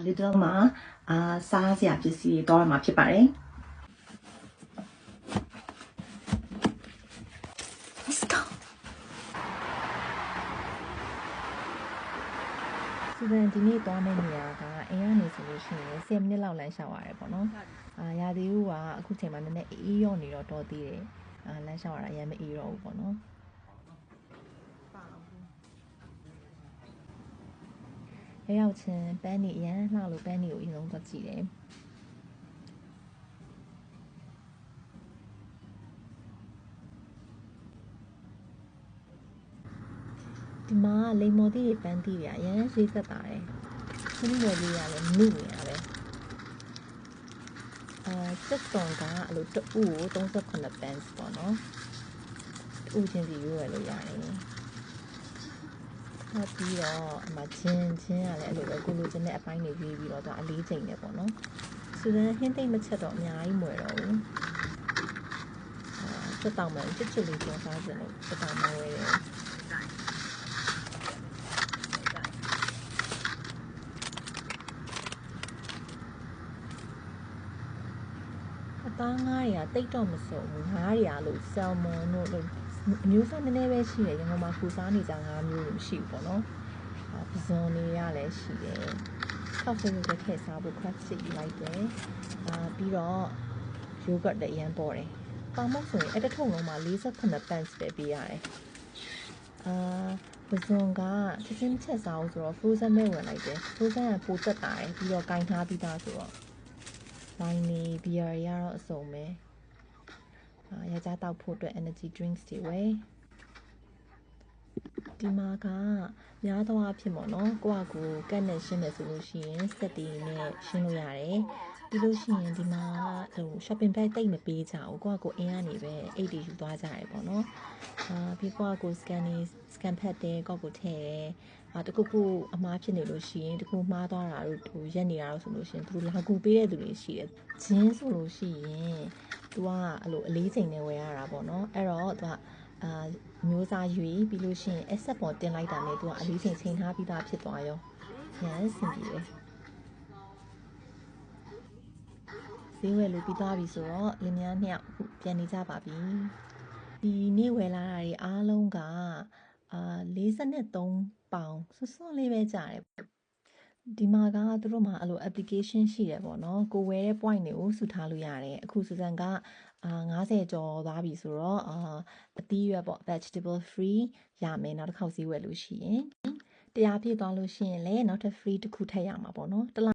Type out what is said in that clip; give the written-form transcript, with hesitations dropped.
little မှာစားစရာပစ္စည်းတော့မှာဖြစ်ပါတယ်ဆိုတော့ဒီနေ့သွားမယ့်နေရာကအိမ်ကနေဆိုလို့ရှိရင်10မိနစ်လောက်လမ်းလျှောက်ရတယ်ပေါ့နော်ရာသီဥကအခုချိန်မှာနည်းနည်းအေးရော့နေတော့တော်သေးတယ်လမ်းလျှောက်ရတာအရင်မအေးတော့ဘူးပေါ့နော်ရောက်ချင်းပန်းနေအရင်လှလို့ပန်းနေကိုအရင်ဆုံးသွားကြည့်တယ်ဒီမှာလိမ္မော်သီးတွေပန်းသီးတွေအရင်ဈေးသက်တာတယ်ခင်းမော်လေးရလည်းနုနေရပဲစက်စုံကအဲ့လိုတူကို38ပန်းပေါ့နော်တူချင်းစီရွေးရလို့ရတယ်နောက်ပြီးတော့အမချင်းကလည်းအဲ့လိုပဲကိုလိုချင်တဲ့အပိုင်းတွေရွေးပြီးတော့သူအလေးချိန်နဲ့ပေါ့နော်ဆိုတော့ဟင်းသိမ့်မချက်တော့အများကြီးမွယ်တော့ဘူးစက်တောင်မှချစ်ချစ်လေးပြောစားစလို့စက်တောင်မှဝယ်တယ်အသားငါးတွေကတိတ်တော့မစုံဘူးငါးတွေကလို့ဆယ်မွန်တို့လို့အမျိုးအစားနည်းနည်းပဲရှိတယ်ရန်ကုန်မှာခူစားနေကြငါးမျိုးမရှိဘူးပေါ့နော်ပဇွန်တွေကလည်းရှိတယ်ဆောက်ဆွေးတွေထည့်စားဖို့ crab stick လိုက်တယ်ပြီးတော့ yogurt လည်းအရင်ပေါ်တယ်ပေါင်မုတ်ဆိုရင်အဲ့တစ်ထုံလုံးမှာ48 pence ပဲပေးရတယ်ပဇွန်ကချက်ချင်းချက်စားအောင်ဆိုတော့ frozen ပဲဝင်လိုက်တယ် frozen ကပိုတက်တာတယ်ပြီးတော့ကင်ထားပြီးသားဆိုတော့wine နေ beer တွေကတော့အစုံပဲယောက်ျားတောက်ဖို့အတွက် energy drinks တွေဝယ်ဒီမှာကများသောအားဖြင့်ပေါ့နော်ကိုယ့်အကူကတ်နဲ့ရှင်းမယ်ဆိုလို့ရှိရင်စက်တွေနဲ့ရှင်းလို့ရတယ်ပြီးလို့ရှိရင်ဒီမှာဟို shopping bag တိတ်မပေးကြဘူးကိုယ့်အကူအင်းကနေပဲအိတ်တွေယူသွားကြရတယ်ပေါ့နော်ပြီးကိုယ့်အကူ scan pad တယ်ကိုယ့်ကိုထည့်တယ်တခုခုအမှားဖြစ်နေလို့ရှိရင်တခုမှားသွားတာတို့ဟိုရက်နေတာတို့ဆိုလို့ရှိရင်သူတို့လာကူပေးတဲ့သူတွေရှိတယ်ဂျင်းဆိုလို့ရှိရင်သူကအဲ့လိုအလေးချိန်နဲ့ဝယ်ရတာပေါ့နော်အဲ့တော့သူကမျိုးစားရွေးပြီးလို့ရှိရင်အဆက်ပေါ်တင်လိုက်တာနဲ့သူကအလေးချိန်ချိန်ထားပြီးသားဖြစ်သွားရောရမ်းစင်ပြေတယ်ဈေးဝယ်လို့ပြီးသွားပြီဆိုတော့လင်မယားနှစ်ယောက်ပြန်နေကြပါပြီဒီနေ့ဝယ်လာတာတွေအားလုံးက43ပေါင်စွန်းလေးပဲကြာတယ်ဒီမှာကသူတို့မှာအဲ့လို application ရှိတယ်ပေါ့နော်ကိုဝယ်တဲ့ point တွေကိုစုထားလို့ရတယ်အခုစစံက90ကျော်သွားပြီဆိုတော့အသီးရွက်ပေါ့ vegetable free ရမယ်နောက်တစ်ခေါက်ဈေးဝယ်လို့ရှိရင်တရားပြည့်သွားလို့ရှိရင်လည်းနောက်ထပ် free တစ်ခုထပ်ရမှာပေါ့နော်